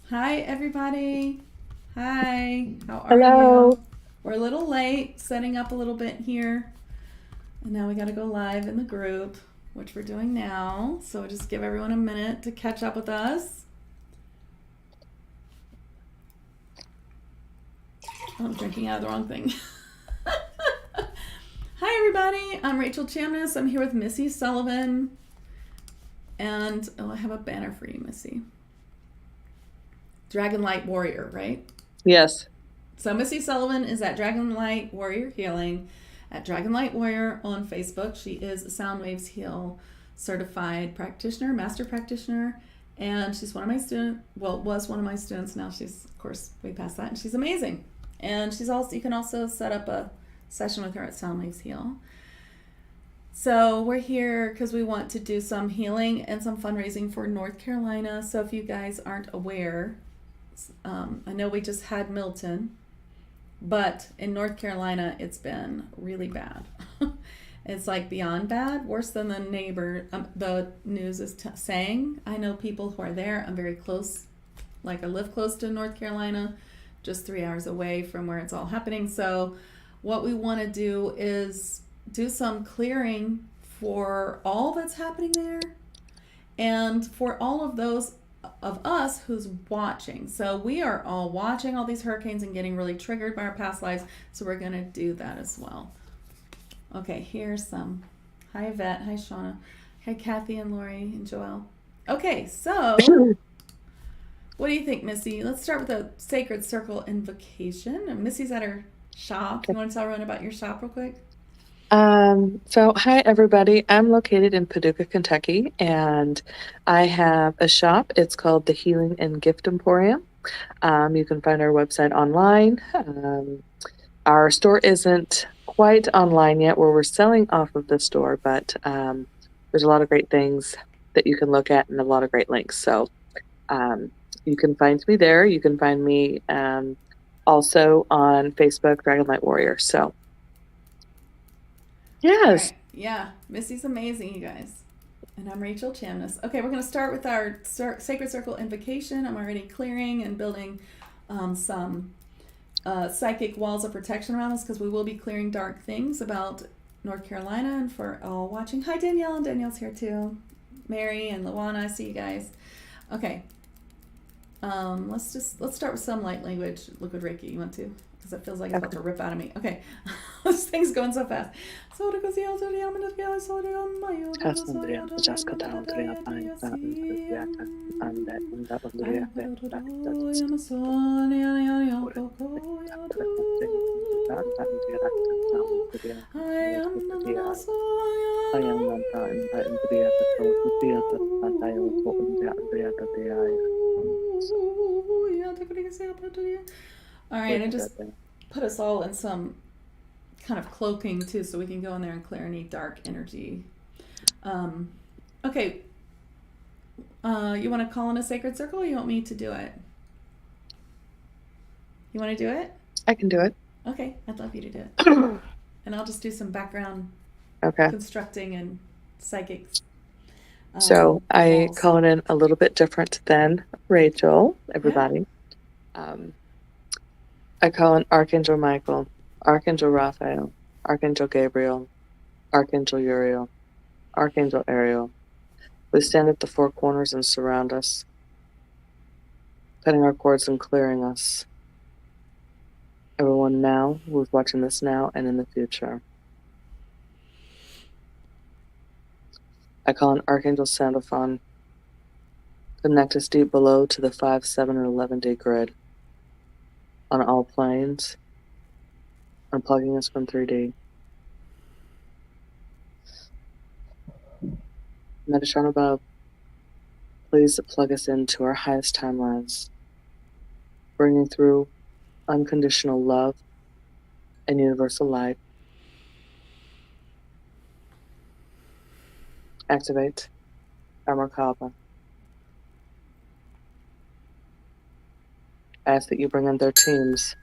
Hi, everybody. Hi, how are Hello. you? We're a little late, setting up a little bit here. And now we got to go live in the group, which we're doing now. So just give everyone a minute to catch up with us. Oh, I'm drinking out of the wrong thing. Hi, everybody. I'm Rachel Chamness. I'm here with Missy Sullivan. And I have a banner for you, Missy. Dragonlight Warrior, right? Yes. So Missy Sullivan is at Dragonlight Warrior Healing, at Dragonlight Warrior on Facebook. She is a Sound Waves Heal certified practitioner, master practitioner, and she's one of my students. Well, was one of my students. Now she's, of course, way past that, and she's amazing. And she's also, you can also set up a session with her at Sound Waves Heal. So we're here because we want to do some healing and some fundraising for North Carolina. So if you guys aren't aware, I know we just had Milton, but in North Carolina, it's been really bad. It's like beyond bad, worse than the neighbor. The news is saying. I know people who are there. I'm very close. Like I live close to North Carolina, just 3 hours away from where it's all happening. So, what we want to do is do some clearing for all that's happening there and for all of those of us who's watching. So we are all watching all these hurricanes and getting really triggered by our past lives. So we're going to do that as well. Okay, here's some. Hi, Yvette. Hi, Shauna. Hi, Kathy and Lori and Joelle. Okay, so what do you think, Missy? Let's start with a sacred circle invocation. And Missy's at her shop. You want to tell everyone about your shop real quick? So hi everybody. I'm located in Paducah, Kentucky, and I have a shop. It's called the Healing and Gift Emporium. You can find our website online. Our store isn't quite online yet, where we're selling off of the store, but there's a lot of great things that you can look at and a lot of great links. So um, you can find me there. You can find me also on Facebook, Dragonlight Warrior. So All yes. right. Yeah, Missy's amazing, you guys. And I'm Rachel Chamness. Okay, we're going to start with our Sacred Circle invocation. I'm already clearing and building some psychic walls of protection around us because we will be clearing dark things about North Carolina. And for all watching, hi Danielle, and Danielle's here too. Mary and Luana, I see you guys. Okay, let's start with some light language, liquid Reiki. You want to? Because it feels like it's about Okay. to rip out of me. Okay, this thing's going so fast. Kasandria, Jaskata, Andrea, Pine, Andrea, and Andrea, I am one time, but Andrea, the throat, the theater, and I also Andrea, the All right, I just I. put us all in some kind of cloaking too, so we can go in there and clear any dark energy. Um, okay, you want to call in a sacred circle, or you want me to do it? You want to do it? I can do it. Okay, I'd love you to do it, and I'll just do some background Okay. constructing and psychic So I walls. call it in a little bit different than Rachel, Yeah. everybody. Um, I call in Archangel Michael, Archangel Raphael, Archangel Gabriel, Archangel Uriel, Archangel Ariel. We stand at the four corners and surround us, cutting our cords and clearing us. Everyone now who's watching this now and in the future. I call in Archangel Sandalphon, connect us deep below to the 5, 7, and 11-day grid on all planes, unplugging us from 3D. Metatron above, please plug us into our highest timelines, bringing through unconditional love and universal light. Activate our Merkaba. I ask that you bring in their teams,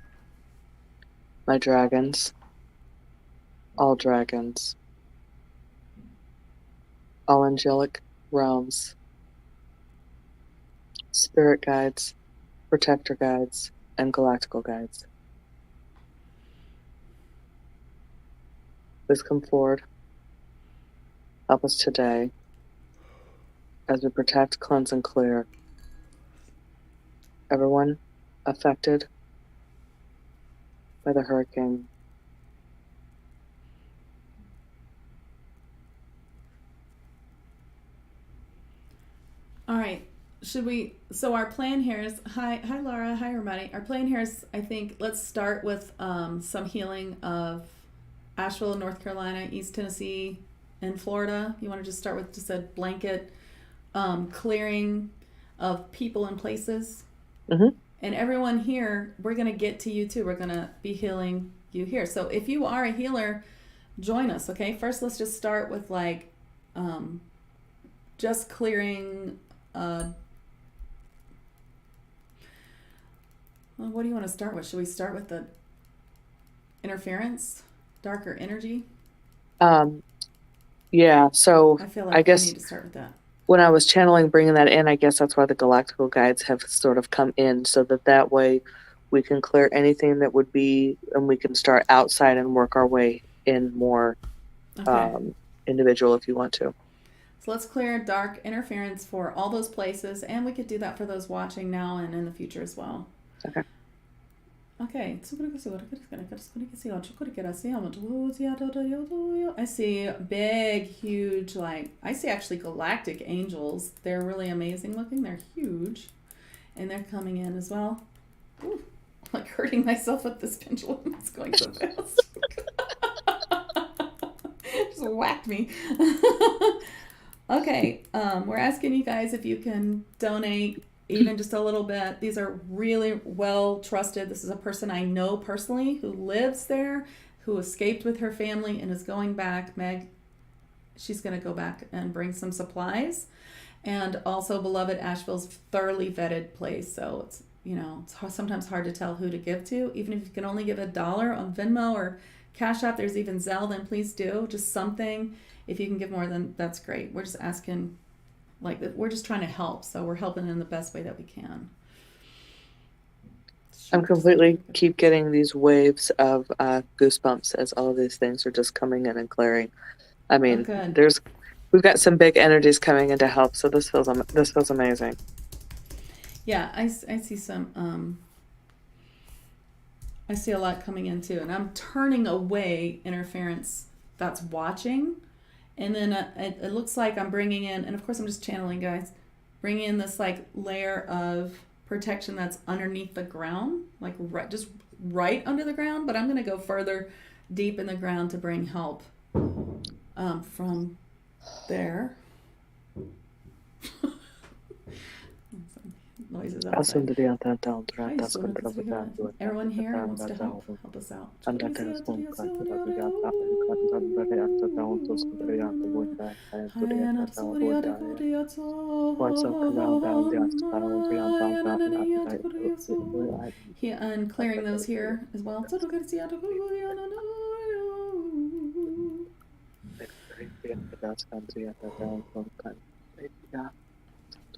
my dragons, all angelic realms, spirit guides, protector guides, and galactical guides. Please come forward. Help us today as we protect, cleanse, and clear everyone affected by the hurricane. All right. So our plan here is, hi Laura, hi everybody. Our plan here is, I think, let's start with some healing of Asheville, North Carolina, East Tennessee, and Florida. You want to just start with just a blanket clearing of people and places. Mm-hmm. And everyone here, we're going to get to you too. We're going to be healing you here. So if you are a healer, join us, okay? First, let's just start with like just clearing. Well, what do you want to start with? Should we start with the interference, darker energy? Yeah, so I feel like I guess we need to start with that. when I was channeling, bringing that in, I guess that's why the galactical guides have sort of come in, so that way we can clear anything that would be, and we can start outside and work our way in more individual if you want to. So let's clear dark interference for all those places, and we could do that for those watching now and in the future as well. Okay. Okay. I see big, huge, I see actually galactic angels. They're really amazing looking. They're huge. And they're coming in as well. Ooh, I'm like hurting myself with this pendulum. It's going so fast. Just whacked me. Okay. We're asking you guys if you can donate even just a little bit. These are really well trusted. This is a person I know personally who lives there, who escaped with her family and is going back. Meg, she's going to go back and bring some supplies. And also beloved Asheville's thoroughly vetted place. So it's, it's sometimes hard to tell who to give to. Even if you can only give $1 on Venmo or Cash App, there's even Zelle, then please do. Just something. If you can give more, then that's great. We're just asking, we're just trying to help. So we're helping in the best way that we can. I'm completely keep getting these waves of goosebumps as all of these things are just coming in and clearing. I mean, we've got some big energies coming in to help. So this feels amazing. Yeah, I see some. I see a lot coming in too, and I'm turning away interference that's watching. And then it looks like I'm bringing in, and of course I'm just channeling, guys, bringing in this layer of protection that's underneath the ground, just right under the ground. But I'm going to go further deep in the ground to bring help from there. Noises outside. Everyone here wants to help us out. And clearing those here as well.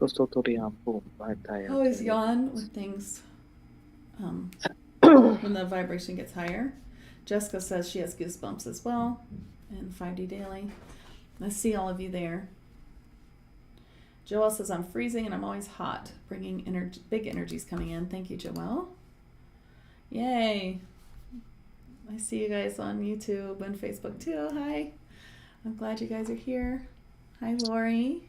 I always yawn when things, when the vibration gets higher. Jessica says she has goosebumps as well, and 5D Daily. I see all of you there. Joelle says I'm freezing and I'm always hot, bringing big energies coming in. Thank you, Joelle. Yay! I see you guys on YouTube and Facebook too. Hi. I'm glad you guys are here. Hi, Lori.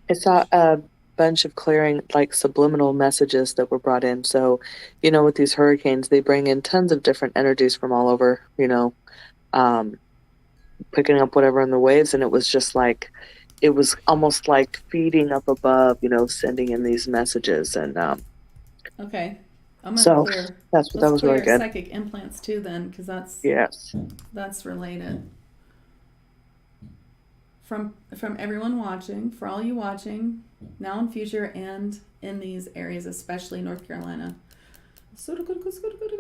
I saw a bunch of clearing, subliminal messages that were brought in. So, with these hurricanes, they bring in tons of different energies from all over, picking up whatever in the waves. And it was just it was almost like feeding up above, sending in these messages. And okay. I'm going to clear. That was really good. Psychic implants too then, because that's related. From everyone watching, for all you watching, now and future, and in these areas, especially North Carolina.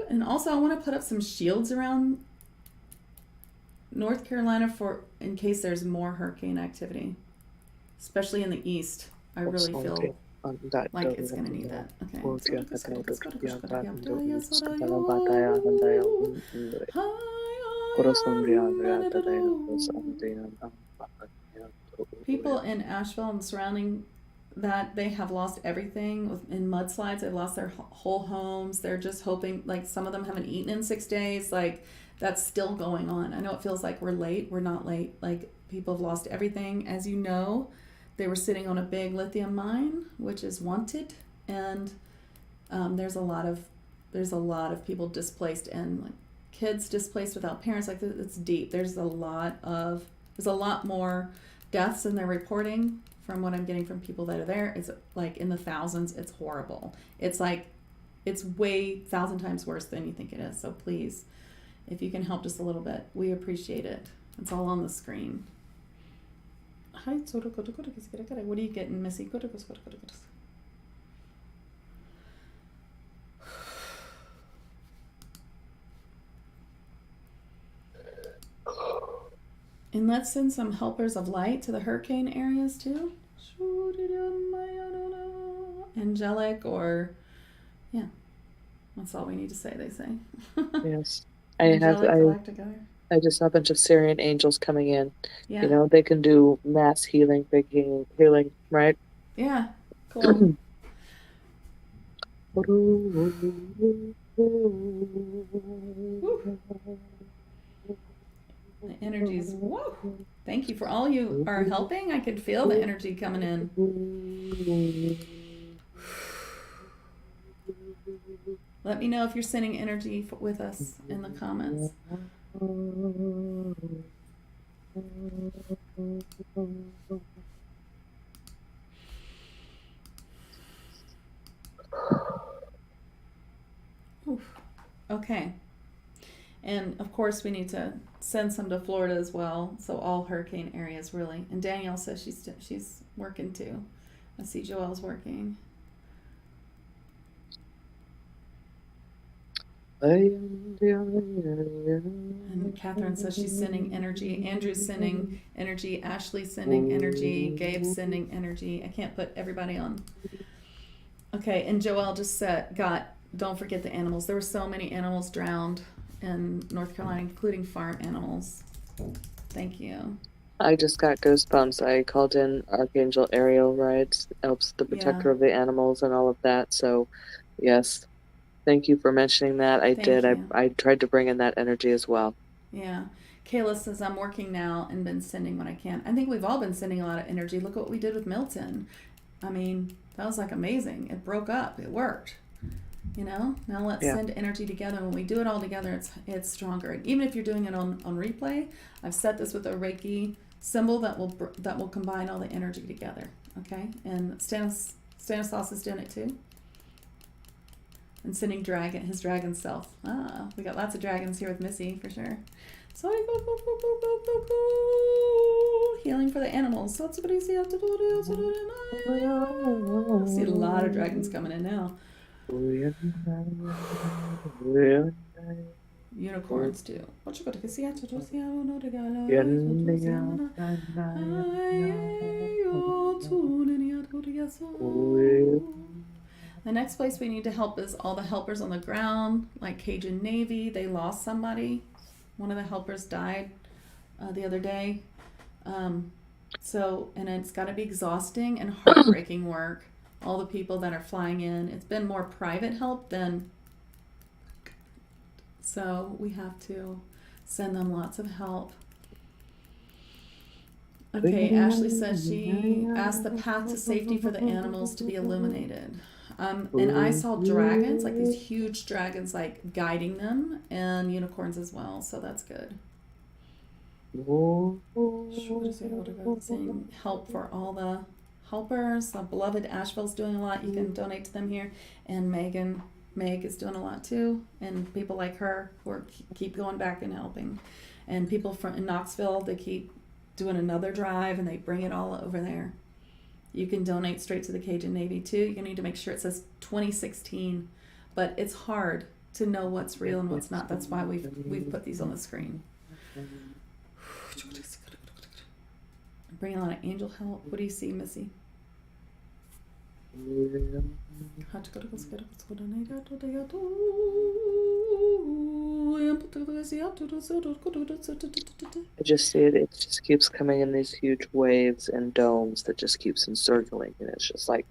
And also, I want to put up some shields around North Carolina in case there's more hurricane activity, especially in the east. I really feel Like it's gonna need that. Okay. People in Asheville and surrounding that, they have lost everything in mudslides. They've lost their whole homes. They're just hoping, like some of them haven't eaten in 6 days. Like that's still going on. I know it feels like we're late. We're not late. Like people have lost everything. As you know, they were sitting on a big lithium mine, which is wanted, and there's a lot of people displaced and like kids displaced without parents. Like it's deep. There's a lot more deaths than they're reporting from what I'm getting from people that are there. It's like in the thousands. It's horrible. It's like it's way 1,000 times worse than you think it is. So please, if you can help just a little bit, we appreciate it. It's all on the screen. Hi, what are you getting, Missy? And let's send some helpers of light to the hurricane areas too. Angelic, or yeah, that's all we need to say. They say. Yes, I just saw a bunch of Syrian angels coming in. Yeah. You know, they can do mass healing, big healing, right? Yeah, cool. The energy's whoa. Thank you for all you are helping. I could feel the energy coming in. Let me know if you're sending energy with us in the comments. Oof. Okay. And of course we need to send some to Florida as well. So all hurricane areas really. And Danielle says she's working too. I see Joelle's working. And Catherine says she's sending energy. Andrew's sending energy. Ashley's sending energy. Gabe's sending energy. I can't put everybody on. Okay, and Joelle just don't forget the animals. There were so many animals drowned in North Carolina, including farm animals. Thank you. I just got goosebumps. I called in Archangel Ariel, right? Helps the protector of the animals and all of that. So, yes. Thank you for mentioning that. I did. I tried to bring in that energy as well. Yeah. Kayla says, I'm working now and been sending when I can. I think we've all been sending a lot of energy. Look what we did with Milton. I mean, that was like amazing. It broke up. It worked. You know? Now let's send energy together. When we do it all together, it's stronger. And even if you're doing it on replay, I've set this with a Reiki symbol that will combine all the energy together. Okay? And Stanislaus is doing it too. And sending his dragon self. We got lots of dragons here with Missy for sure. So healing for the animals. I see a lot of dragons coming in now. Unicorns too. The next place we need to help is all the helpers on the ground, like Cajun Navy. They lost somebody. One of the helpers died the other day. And it's got to be exhausting and heartbreaking work. All the people that are flying in. It's been more private help than... So we have to send them lots of help. Okay, Ashley says she asked the path to safety for the animals to be illuminated. And I saw dragons, like these huge dragons, like guiding them, and unicorns as well. So that's good. Saying help for all the helpers. Beloved Asheville's doing a lot. You can donate to them here. And Meg is doing a lot too. And people like her who keep going back and helping. And people in Knoxville, they keep doing another drive and they bring it all over there. You can donate straight to the Cajun Navy too. You need to make sure it says 2016, but it's hard to know what's real and what's not. That's why we've put these on the screen. Bring a lot of angel help. What do you see, Missy? I just see it. It just keeps coming in these huge waves and domes that just keeps encircling, and it's just like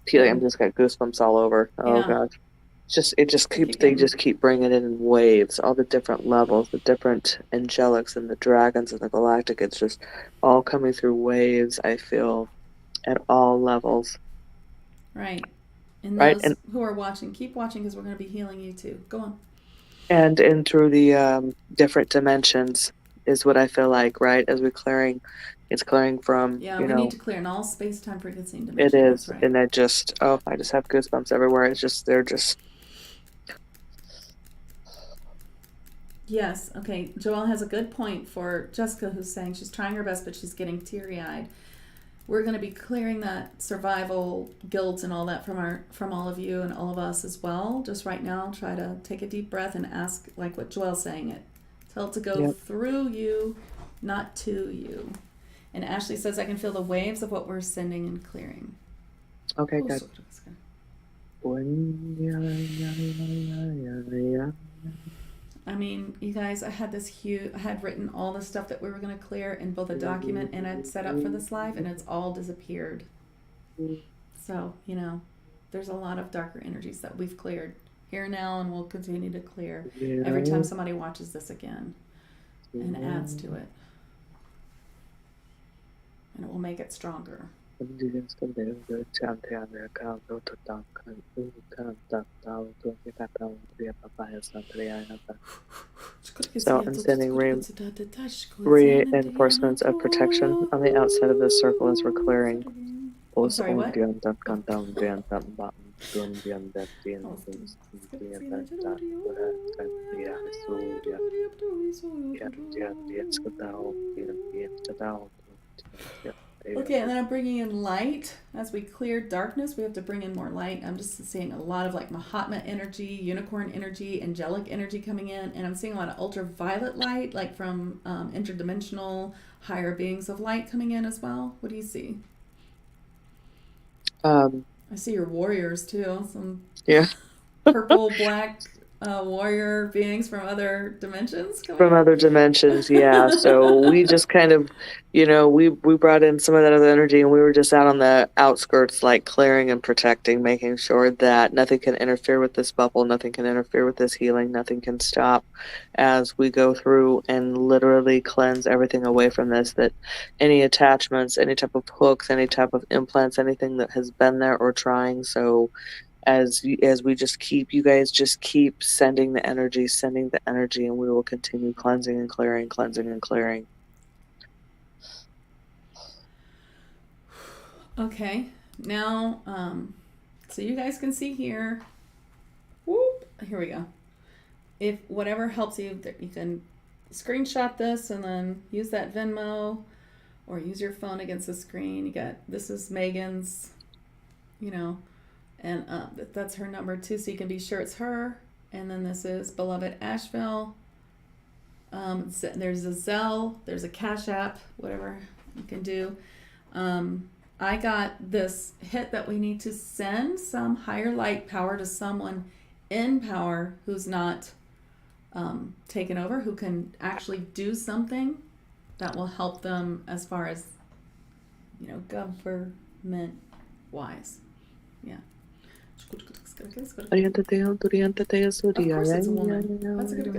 feeling. I'm just got goosebumps all over. Oh Yeah. gosh, it just I keeps. keep They getting- just keep bringing it in waves. All the different levels, the different angelics and the dragons and the galactic. It's just all coming through waves. I feel at all levels. Right. And Right, those who are watching, keep watching because we're going to be healing you too. Go on. and through the different dimensions is what I feel like. Right, as we're clearing, it's clearing from Yeah, we need to clear in all space, time, frequency, and It dimension. That's is, right. and I just have goosebumps everywhere. It's just they're just Yes. Okay. Joelle has a good point for Jessica, who's saying she's trying her best, but she's getting teary-eyed. We're going to be clearing that survival guilt and all that from all of you and all of us as well. Just right now, try to take a deep breath and ask, like what Joelle's saying it. Tell it to go through you, not to you. And Ashley says, I can feel the waves of what we're sending and clearing. okay. Good. I mean, you guys, I had written all the stuff that we were going to clear in both a document and I'd set up for this live, and it's all disappeared. So, there's a lot of darker energies that we've cleared here now, and we'll continue to clear every time somebody watches this again and adds to it. And it will make it stronger. So I'm sending reinforcements of protection on the outside of this circle as we're clearing. I'm sorry, what? Okay, and then I'm bringing in light. As we clear darkness, we have to bring in more light. I'm just seeing a lot of like Mahatma energy, unicorn energy, angelic energy coming in, and I'm seeing a lot of ultraviolet light, like from interdimensional higher beings of light coming in as well. What do you see? I see your warriors too. Some purple, black warrior beings from other dimensions coming from other dimensions. Yeah. So we just kind of, we brought in some of that other energy, and we were just out on the outskirts, like clearing and protecting, making sure that nothing can interfere with this bubble, nothing can interfere with this healing, nothing can stop as we go through and literally cleanse everything away from this, that any attachments, any type of hooks, any type of implants, anything that has been there or trying. So as we just keep, you guys just keep sending the energy, and we will continue cleansing and clearing, cleansing and clearing. Okay, now, so you guys can see here. Whoop, here we go. If whatever helps you, you can screenshot this and then use that Venmo or use your phone against the screen. This is Megan's, and that's her number too, so you can be sure it's her. And then this is Beloved Asheville. There's a Zelle, there's a Cash App, whatever you can do. I got this hit that we need to send some higher light power to someone in power who's not taken over, who can actually do something that will help them as far as, government wise. Yeah. Of course it's a woman. That's a good.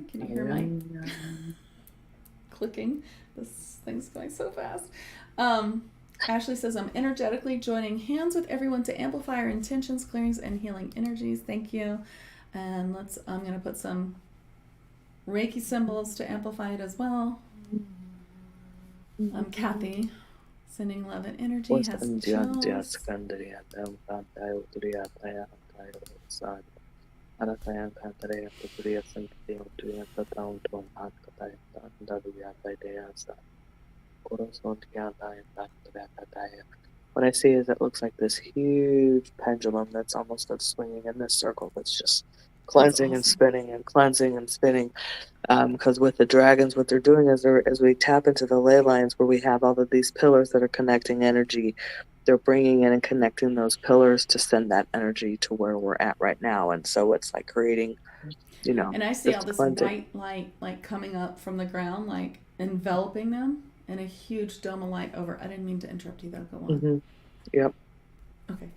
Can you hear my clicking? This thing's going so fast. Ashley says, I'm energetically joining hands with everyone to amplify our intentions, clearings, and healing energies. Thank you. And I'm going to put some Reiki symbols to amplify it as well. I'm Kathy, sending love and energy. Has chills. what I see is it looks like this huge pendulum that's almost swinging in this circle that's just cleansing and spinning and cleansing and spinning. Because with the dragons, what they're doing is as we tap into the ley lines where we have all of these pillars that are connecting energy, they're bringing in and connecting those pillars to send that energy to where we're at right now. And so it's like creating, And I see all this white light like coming up from the ground, like enveloping them, and a huge dome of light over. I didn't mean to interrupt you though. Go on. Mm-hmm. Yep. Okay.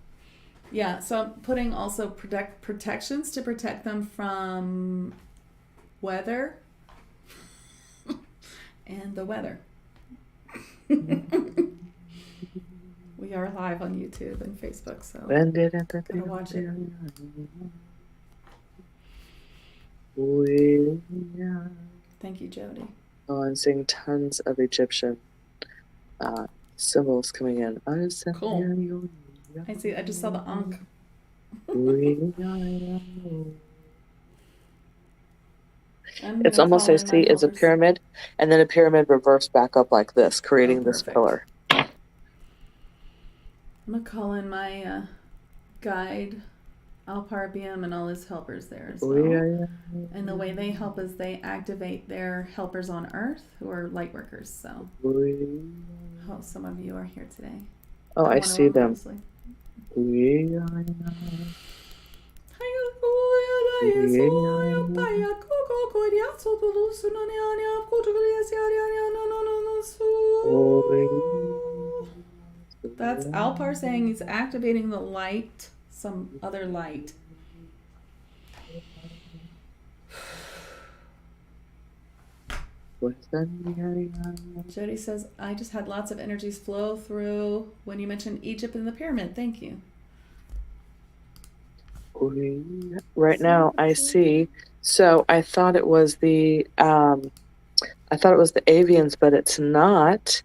Yeah, so I'm putting also protections to protect them from weather and the weather. We are live on YouTube and Facebook, so gotta watch it. Thank you, Jody. Oh, I'm seeing tons of Egyptian symbols coming in. Cool. I see. I just saw the Ankh. It's almost, I see, it's a pyramid, and then a pyramid reversed back up like this, creating this pillar. I'm going to call in my guide, Alparbium, and all his helpers there as well. And the way they help is they activate their helpers on Earth, who are light workers. So, some of you are here today. Oh, I see them. That's Alpar saying he's activating the light, some other light. Jody says, I just had lots of energies flow through when you mentioned Egypt and the pyramid. Thank you. Right now I see, so I thought it was the avians, but it's not.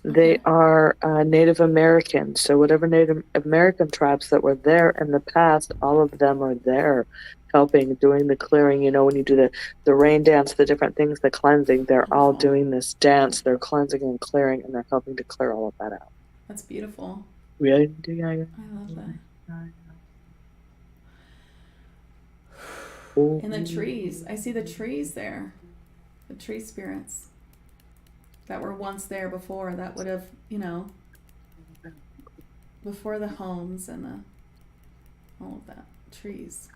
They are Native American. So whatever Native American tribes that were there in the past, all of them are there helping, doing the clearing. When you do the rain dance, the different things, the cleansing, they're all doing this dance. They're cleansing and clearing, and they're helping to clear all of that out. That's beautiful. I love that. And the trees. I see the trees there. The tree spirits that were once there before, that would have, before the homes and all of that. Trees.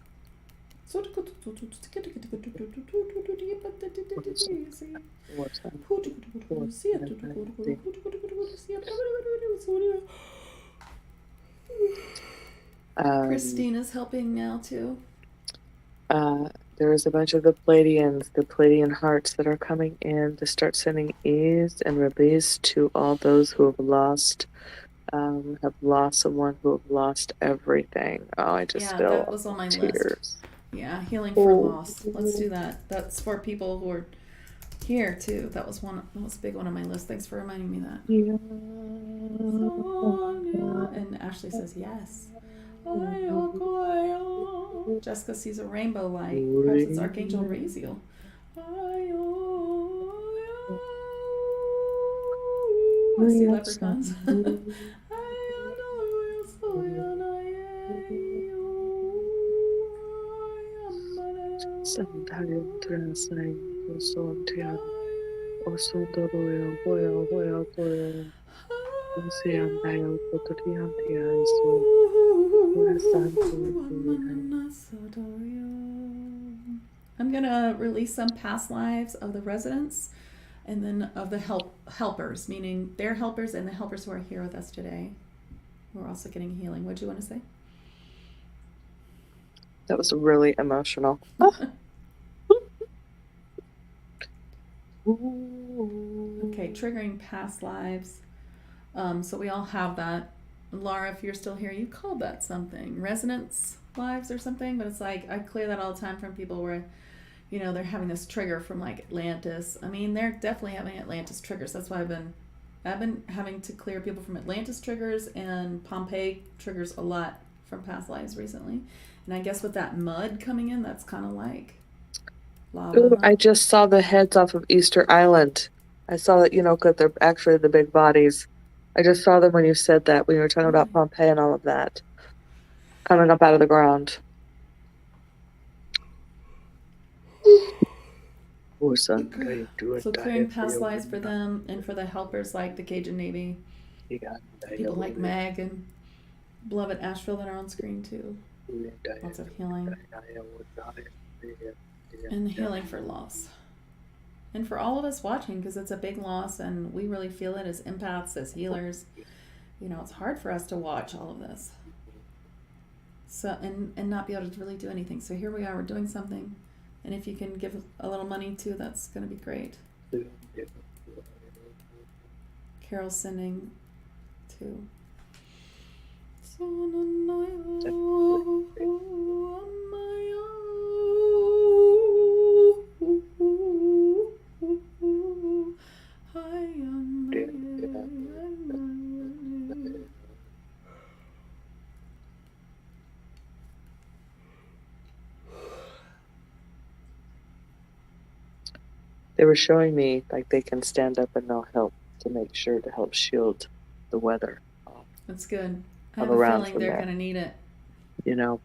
Christina's helping now too. There is a bunch of the Pleiadian hearts that are coming in to start sending ease and release to all those who have lost someone, who have lost everything. Oh, I just feel that was on my tears. List. Yeah, healing for loss. Let's do that. That's for people who are here too. That was a big one on my list. Thanks for reminding me that. Yeah. And Ashley says yes. Jessica sees a rainbow light. Perhaps it's Archangel Raziel. I see leprechauns. I'm gonna release some past lives of the residents, and then of the helpers, meaning their helpers and the helpers who are here with us today. We're also getting healing. What do you want to say? That was really emotional. Okay, triggering past lives. So we all have that. Laura, if you're still here, you called that something. Resonance lives or something, but it's like I clear that all the time from people where, they're having this trigger from like Atlantis. I mean, they're definitely having Atlantis triggers. That's why I've been having to clear people from Atlantis triggers and Pompeii triggers a lot from past lives recently. And I guess with that mud coming in, that's kind of like lava. Ooh, I just saw the heads off of Easter Island. I saw that, because they're actually the big bodies I just saw them when you said that, when you were talking about Pompeii and all of that coming up out of the ground. So clearing past lives for them and for the helpers like the Cajun Navy, people like Meg and beloved Asheville that are on screen too. Lots of healing. And healing for loss. And for all of us watching, because it's a big loss and we really feel it as empaths, as healers. You know, it's hard for us to watch all of this. So and not be able to really do anything. So here we are, we're doing something. And if you can give a little money too, that's going to be great. Carol's sending too. They were showing me like they can stand up and they'll help to make sure to help shield the weather. That's good. I have a feeling they're going to need it. You know,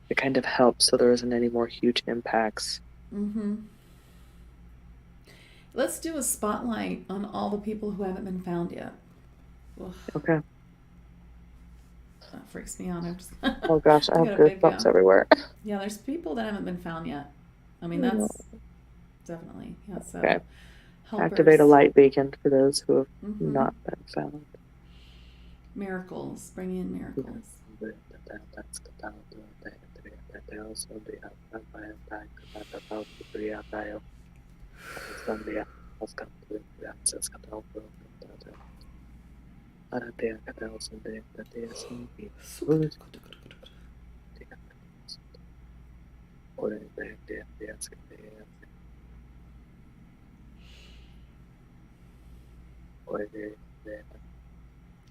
it kind of helps so there isn't any more huge impacts. Mm-hmm. Let's do a spotlight on all the people who haven't been found yet. Ugh. Okay. That freaks me out. Oh gosh, I have goosebumps everywhere. Yeah, there's people that haven't been found yet. I mean, that's definitely, yeah. So okay. Helpers. Activate a light beacon for those who have not been found. Miracles. Bring in miracles.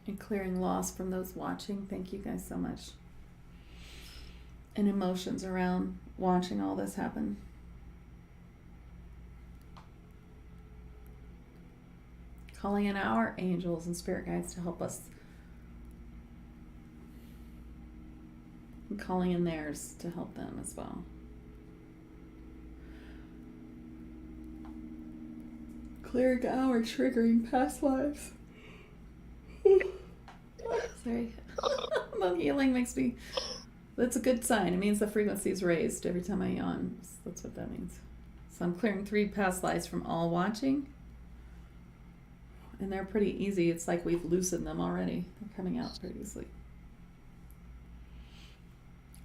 And clearing loss from those watching. Thank you guys so much. And emotions around watching all this happen. Calling in our angels and spirit guides to help us. And calling in theirs to help them as well. Clearing our triggering past lives. Sorry. The healing makes me... That's a good sign. It means the frequency is raised every time I yawn. That's what that means. So I'm clearing 3 past lives from all watching. And they're pretty easy. It's like we've loosened them already. They're coming out pretty easily.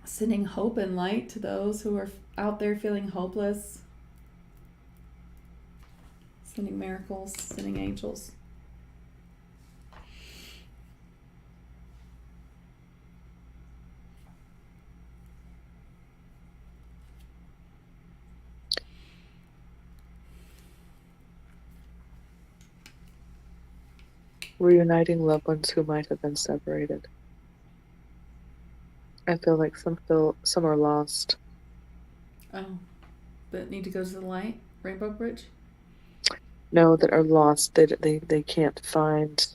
Sending hope and light to those who are out there feeling hopeless. Sending miracles, sending angels. Reuniting loved ones who might have been separated. I feel like some are lost. Oh, that need to go to the light? Rainbow Bridge? No, that are lost. They can't find.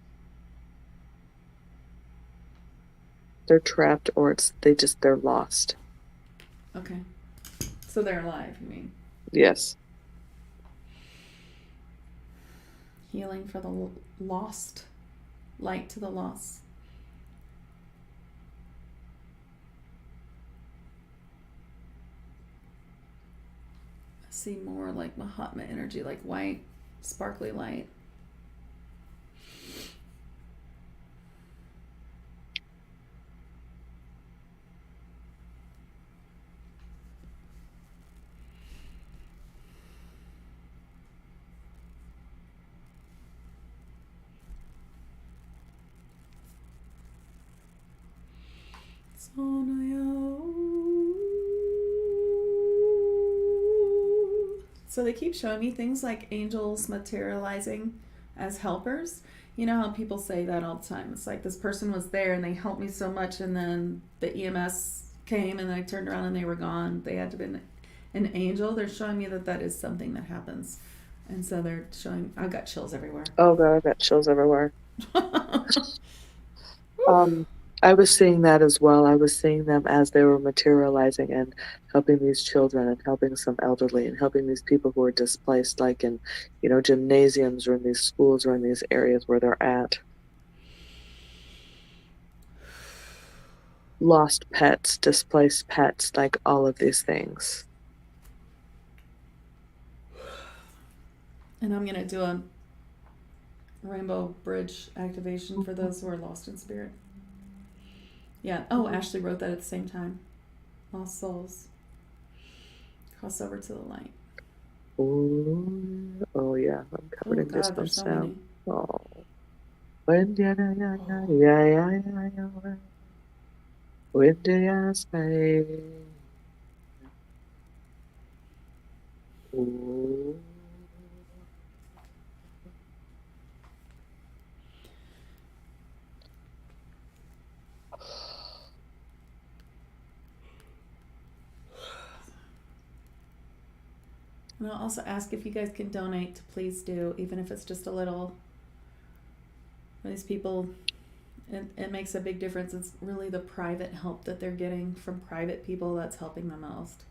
They're trapped, or they're lost. Okay, so they're alive. You mean? Yes. Healing for the lost. Light to the lost. I see more like Mahatma energy, like white, sparkly light. So they keep showing me things like angels materializing as helpers. You know how people say that all the time. It's like this person was there and they helped me so much, and then the EMS came and I turned around and they were gone. They had to be an angel. They're showing me that is something that happens. And so they're showing, I've got chills everywhere. Oh God, I've got chills everywhere. Um, I was seeing that as well. I was seeing them as they were materializing and helping these children and helping some elderly and helping these people who are displaced, like in, gymnasiums or in these schools or in these areas where they're at. Lost pets, displaced pets, like all of these things. And I'm going to do a rainbow bridge activation for those who are lost in spirit. Yeah. Oh, Ashley wrote that at the same time. Lost souls. Cross over to the light. Oh yeah, I'm covered in God, there's goosebumps so now. many. Oh. When did I when did I say? Ooh. And I'll also ask if you guys can donate. Please do, even if it's just a little. These people, it makes a big difference. It's really the private help that they're getting from private people that's helping the most.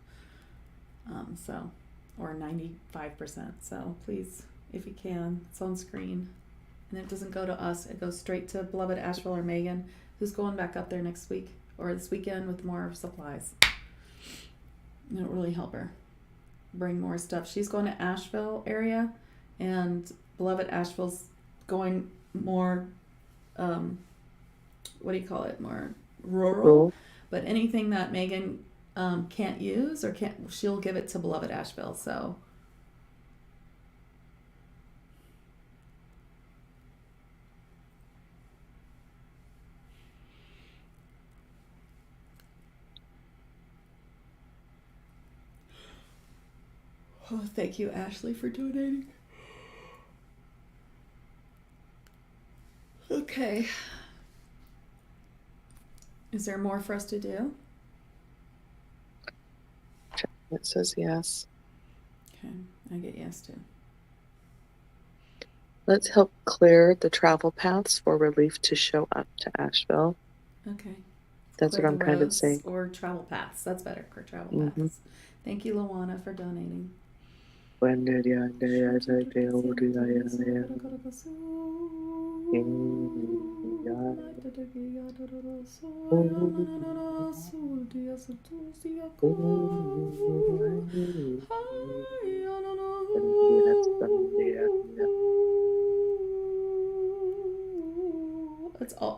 Or 95%. So please, if you can, it's on screen. And it doesn't go to us. It goes straight to beloved Asheville or Megan, who's going back up there next week or this weekend with more supplies. And it'll really help her bring more stuff. She's going to Asheville area, and beloved Asheville's going more, what do you call it? More rural. But anything that Megan can't use or she'll give it to beloved Asheville. So. Oh, thank you, Ashley, for donating. Okay. Is there more for us to do? It says yes. Okay, I get yes too. Let's help clear the travel paths for relief to show up to Asheville. Okay. That's Clear what I'm kind of saying. Or travel paths. That's better for travel paths. Thank you, Luana, for donating. When did I say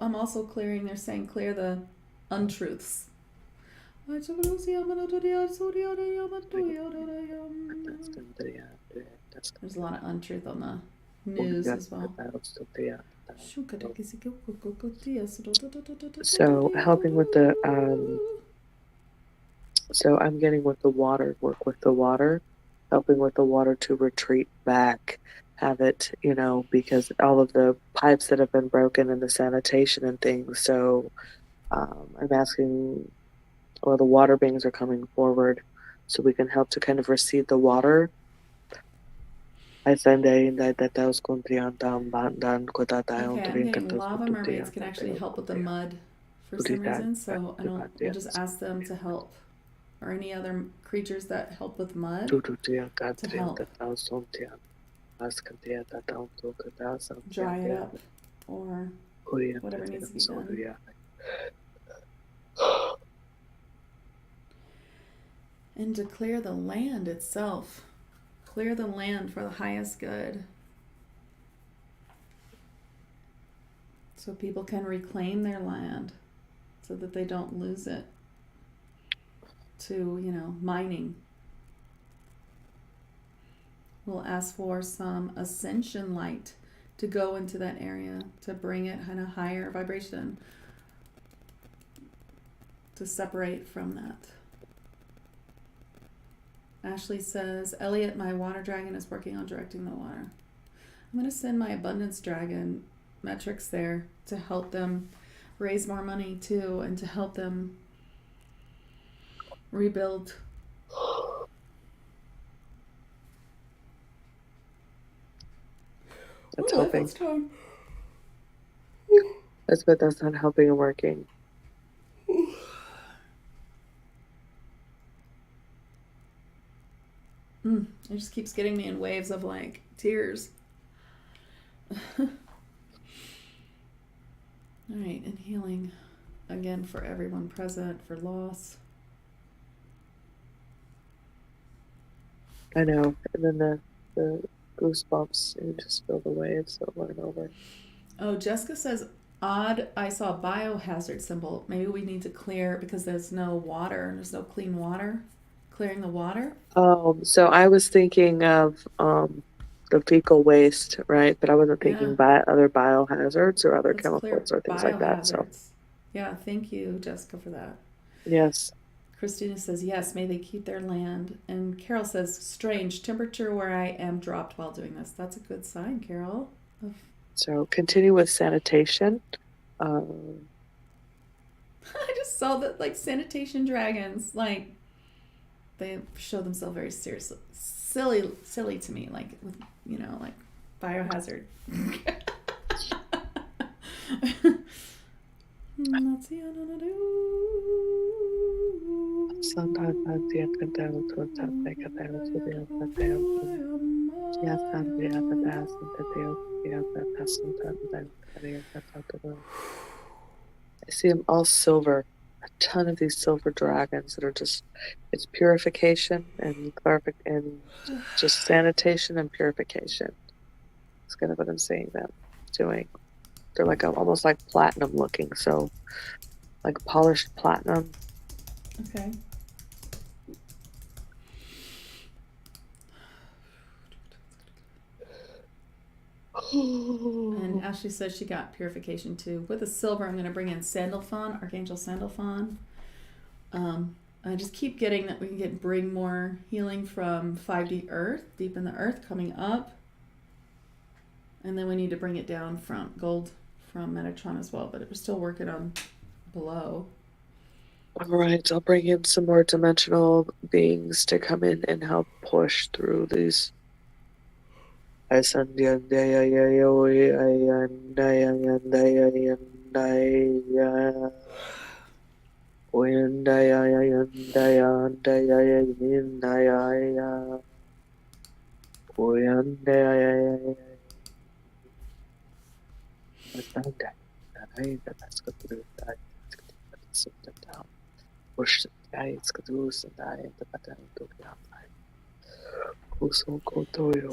I'm also clearing. They're saying clear the untruths. There's a lot of untruth on the news as well. So helping with the so I'm getting with the water, work with the water, helping with the water to retreat back, have it, because all of the pipes that have been broken and the sanitation and things. So I'm asking, the water beings are coming forward so we can help to kind of receive the water. Okay, I'm getting lava mermaids can actually help with the mud for some reason, so we'll just ask them to help, or any other creatures that help with mud to help dry it up or whatever needs to be done. And to clear the land itself. Clear the land for the highest good. So people can reclaim their land so that they don't lose it to, mining. We'll ask for some ascension light to go into that area to bring it in a higher vibration, to separate from that. Ashley says, Elliot, my water dragon is working on directing the water. I'm going to send my abundance dragon metrics there to help them raise more money too, and to help them rebuild. That's helping. Time. But that's not helping and working. It just keeps getting me in waves of like tears. All right, and healing again for everyone present for loss. I know. And then the goosebumps, you just feel the waves over and over. Oh, Jessica says, odd, I saw a biohazard symbol. Maybe we need to clear because there's no water. There's no clean water. Clearing the water. So I was thinking of the fecal waste, right? But I wasn't thinking Yeah, about other biohazards or other let's clear chemicals or things like that. So biohazards. Yeah, thank you, Jessica, for that. yes. Christina says, yes, may they keep their land. And Carol says, strange, temperature where I am dropped while doing this. That's a good sign, Carol. So continue with sanitation. I just saw that, like, sanitation dragons, like, they show themselves very seriously. Silly to me, like, with, like, biohazard. Let's see, I don't know. Sometimes I see it can down to a top make a down to the other down. Yes, I'm the other pass and the other pass sometimes down the other. I see them all silver. A ton of these silver dragons that are just, it's purification and and just sanitation and purification. It's kind of what I'm seeing them doing. They're like almost like platinum looking, so like polished platinum. Okay. And Ashley says she got purification too. With the silver, I'm going to bring in Sandalphon, Archangel Sandalphon. I just keep getting that we can bring more healing from 5D Earth, deep in the earth, coming up. And then we need to bring it down from gold from Metatron as well, but we're still working on below. All right, I'll bring in some more dimensional beings to come in and help push through these.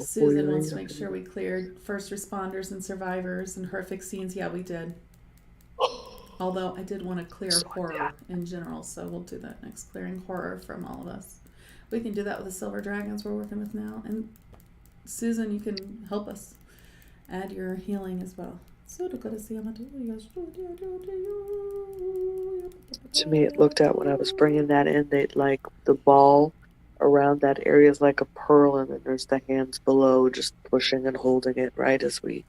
Susan wants to make sure we cleared first responders and survivors and horrific scenes. Yeah, we did. Although I did want to clear horror in general, so we'll do that next. Clearing horror from all of us. We can do that with the silver dragons we're working with now. And Susan, you can help us add your healing as well. To me, it looked at when I was bringing that in, they like the ball around that area is like a pearl, and then there's the hands below just pushing and holding it right as we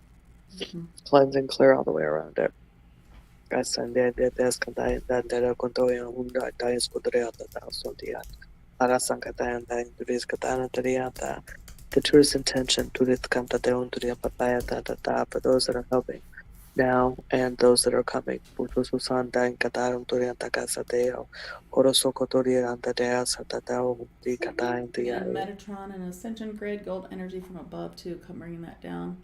cleanse and clear all the way around it. The truest intention for those that are helping now and those that are coming. And Metatron and Ascension Grid, gold energy from above too, come bringing that down.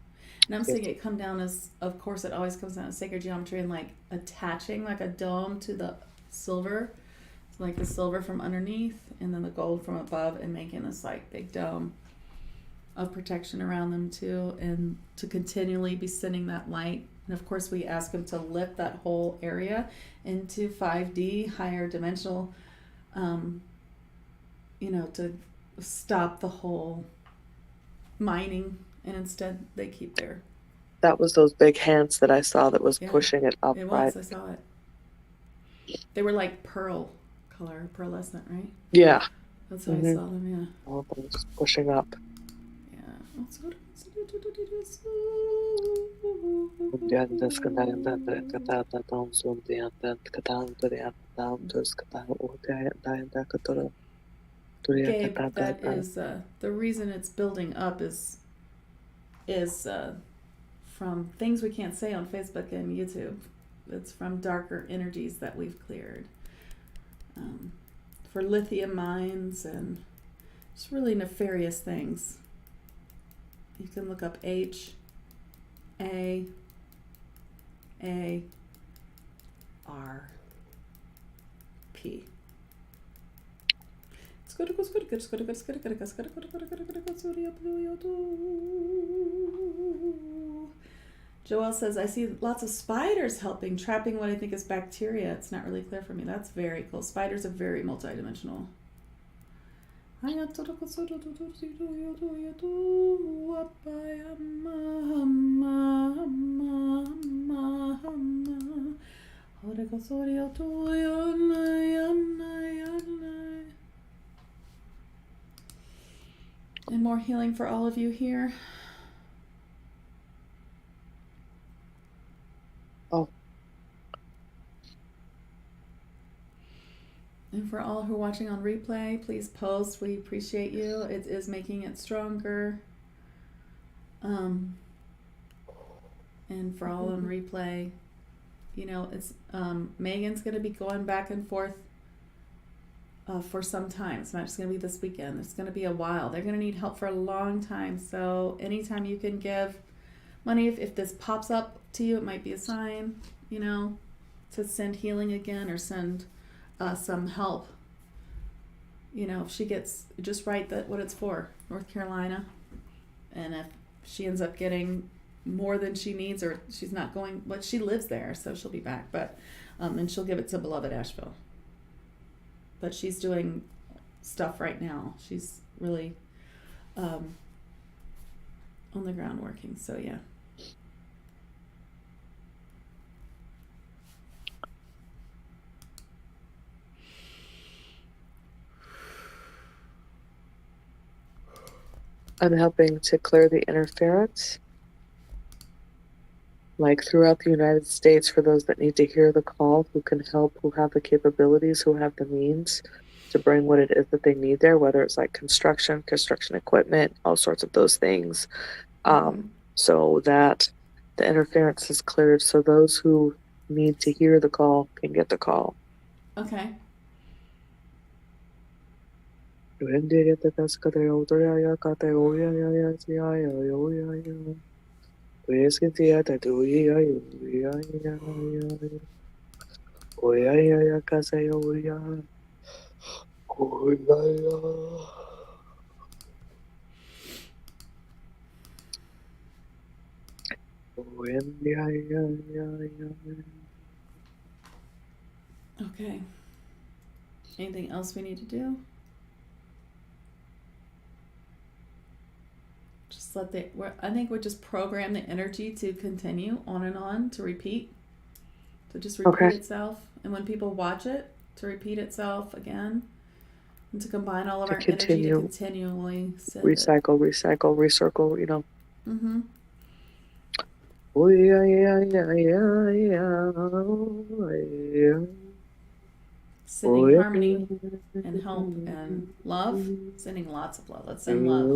And I'm seeing it come down as, of course, it always comes down as sacred geometry and like attaching like a dome to the silver, so like the silver from underneath and then the gold from above, and making this like big dome of protection around them too, and to continually be sending that light. And of course, we ask them to lift that whole area into 5D, higher dimensional, to stop the whole mining, and instead they keep their. That was those big hands that I saw that was pushing it up. It was, I saw it. They were like pearl color, pearlescent, right? Yeah. That's how I saw them, yeah. All of them just pushing up. Yeah. Gabe, that is the reason it's building up is from things we can't say on Facebook and YouTube. It's from darker energies that we've cleared. For lithium mines and just really nefarious things. You can look up HAARP. Joelle says, I see lots of spiders helping, trapping what I think is bacteria. It's not really clear for me. That's very cool. Spiders are very multidimensional. And more healing for all of you here. Oh. And for all who are watching on replay, please post. We appreciate you. It is making it stronger. And for all on replay, you know, it's Megan's going to be going back and forth for some time. It's not just going to be this weekend. It's going to be a while. They're going to need help for a long time. So anytime you can give money, if this pops up to you, it might be a sign, you know, to send healing again or send some help. You know, if she gets, just write that what it's for, North Carolina. And if she ends up getting more than she needs, or she's not going, but she lives there, so she'll be back. But and she'll give it to beloved Asheville. But she's doing stuff right now. She's really on the ground working. So yeah. I'm helping to clear the interference, like throughout the United States, for those that need to hear the call, who can help, who have the capabilities, who have the means to bring what it is that they need there, whether it's like construction equipment, all sorts of those things. So that the interference is cleared, so those who need to hear the call can get the call. Okay. Okay. Anything else we need to do? Just let I think we just program the energy to continue on and on, to repeat. To just repeat itself. And when people watch it, to repeat itself again. And to combine all of our energy to continually send recycle, recircle, you know. Mm-hmm. Sending harmony and help and love. Sending lots of love. Let's send love.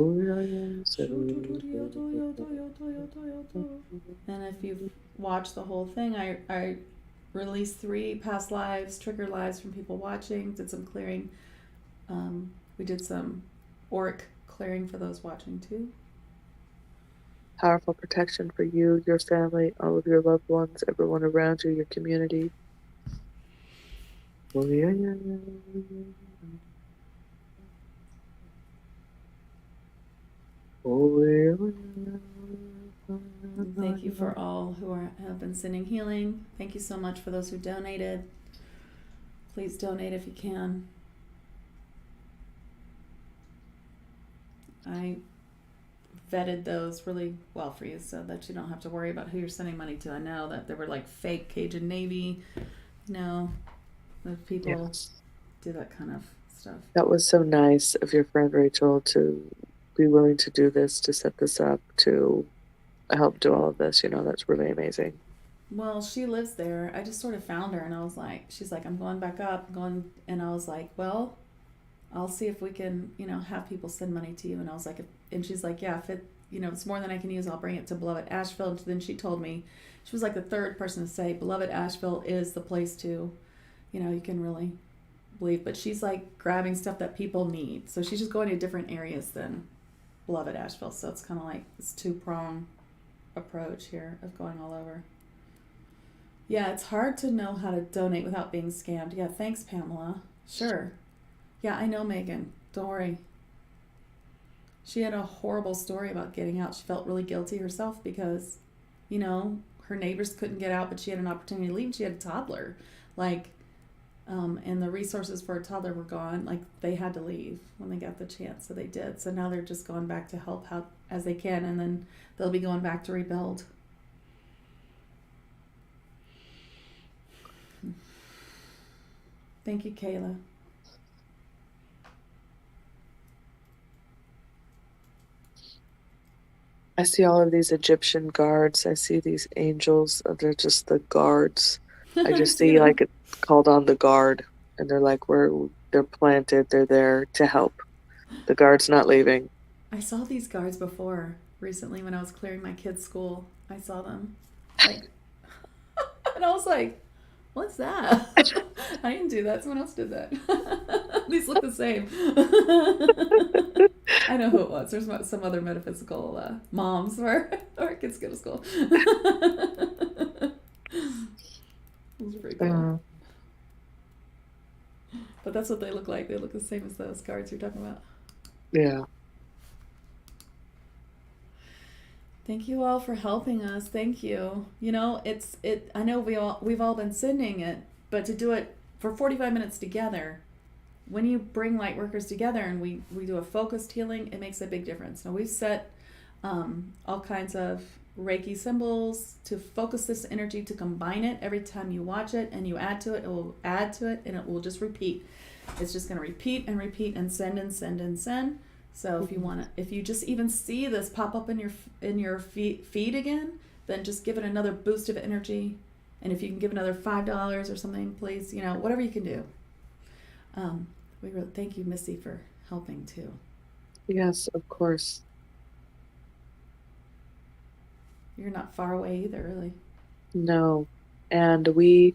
And if you've watched the whole thing, I released 3 past lives, trigger lives from people watching, did some clearing. We did some auric clearing for those watching too. Powerful protection for you, your family, all of your loved ones, everyone around you, your community. Thank you for all who have been sending healing. Thank you so much for those who donated. Please donate if you can. I vetted those really well for you so that you don't have to worry about who you're sending money to. I know that there were like fake Cajun Navy, the people do that kind of stuff. That was so nice of your friend Rachel to be willing to do this, to set this up, to help do all of this. You know, that's really amazing. Well, she lives there. I just sort of found her and I was like, she's like, I'm going back up, and I was like, well, I'll see if we can, have people send money to you. And I was like, and she's like, yeah, it's more than I can use. I'll bring it to beloved Asheville. And then she told me, she was like the third person to say, beloved Asheville is the place to, you can really believe. But she's like grabbing stuff that people need. So she's just going to different areas than beloved Asheville. So it's kind of like this two-prong approach here of going all over. Yeah, it's hard to know how to donate without being scammed. Yeah, thanks, Pamela. Sure. Yeah, I know, Megan. Don't worry. She had a horrible story about getting out. She felt really guilty herself because, her neighbors couldn't get out, but she had an opportunity to leave. She had a toddler. And the resources for a toddler were gone. Like, they had to leave when they got the chance, so they did. So now they're just going back to help out as they can, and then they'll be going back to rebuild. Thank you, Kayla. I see all of these Egyptian guards. I see these angels. They're just the guards. I just see like it's called on the guard, and they're like, they're planted. They're there to help. The guard's not leaving. I saw these guards before recently when I was clearing my kids' school. I saw them, and I was like, "What's that?" I didn't do that. Someone else did that. These look the same. I know who it was. There's some other metaphysical moms where our kids go to school. It was pretty cool. But that's what they look like. They look the same as those cards you're talking about. Yeah. Thank you all for helping us. Thank you. I know we've all been sending it, but to do it for 45 minutes together, when you bring light workers together and we do a focused healing, it makes a big difference. Now we've set all kinds of Reiki symbols to focus this energy, to combine it. Every time you watch it and you add to it, it will add to it, and it will just repeat. It's just going to repeat and repeat and send and send and send. So if you just even see this pop up in your feed again, then just give it another boost of energy. And if you can give another $5 or something, please, whatever you can do. We really thank you, Missy, for helping too. Yes, of course. You're not far away either, really. No. And we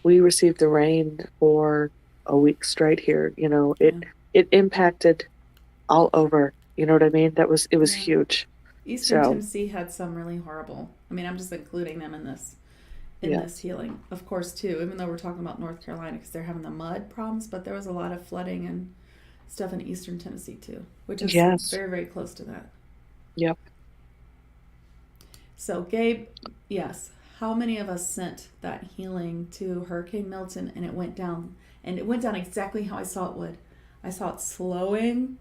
received the rain for a week straight here. It impacted all over. You know what I mean? It was huge. Eastern Tennessee had some really horrible. I'm just including them in this healing, of course, too. Even though we're talking about North Carolina because they're having the mud problems, but there was a lot of flooding and stuff in Eastern Tennessee too, which is very, very close to that. Yep. So, Gabe, yes. How many of us sent that healing to Hurricane Milton and it went down? And it went down exactly how I saw it would. I saw it slowing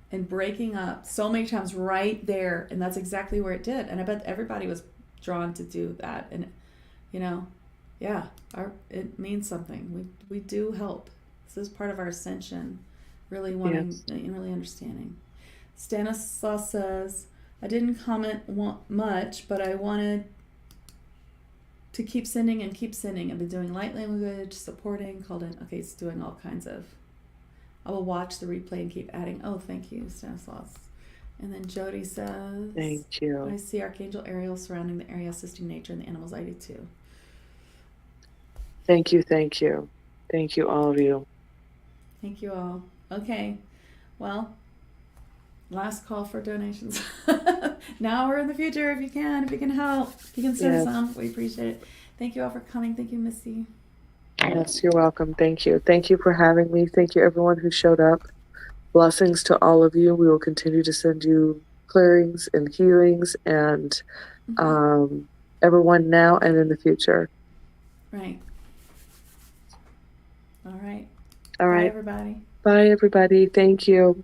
and breaking up so many times right there. And that's exactly where it did. And I bet everybody was drawn to do that. And, it means something. We do help. This is part of our ascension. Really wanting and really understanding. Stanislaw says, I didn't comment much, but I wanted to keep sending and keep sending. I've been doing light language, supporting, called in. Okay, it's doing all kinds of. I will watch the replay and keep adding. Oh, thank you, Stanislaus. And then Jody says, thank you. I see Archangel Ariel surrounding the area, assisting nature and the animals. I do too. Thank you, thank you. Thank you, all of you. Thank you all. Okay, well, last call for donations. Now or in the future, if you can help, if you can send some, we appreciate it. Thank you all for coming. Thank you, Missy. Yes, you're welcome. Thank you. Thank you for having me. Thank you, everyone who showed up. Blessings to all of you. We will continue to send you clearings and healings and everyone now and in the future. Right. All right. All right. Bye, everybody. Bye, everybody. Thank you.